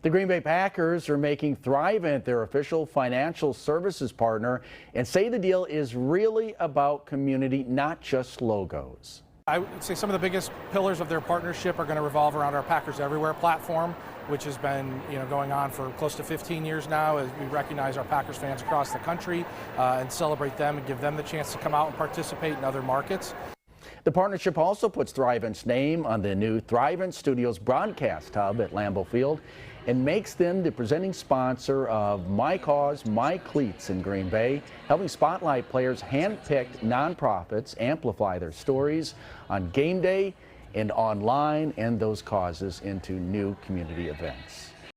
The Green Bay Packers are making Thrivent their official financial services partner and say the deal is really about community, not just logos. I would say some of the biggest pillars of their partnership are going to revolve around our Packers Everywhere platform, which has been going on for close to 15 years now, as we recognize our Packers fans across the country and celebrate them and give them the chance to come out and participate in other markets. The partnership also puts Thrivent's name on the new Thrivent Studios broadcast hub at Lambeau Field and makes them the presenting sponsor of My Cause, My Cleats in Green Bay, helping spotlight players' hand-picked nonprofits amplify their stories on game day and online and those causes into new community events.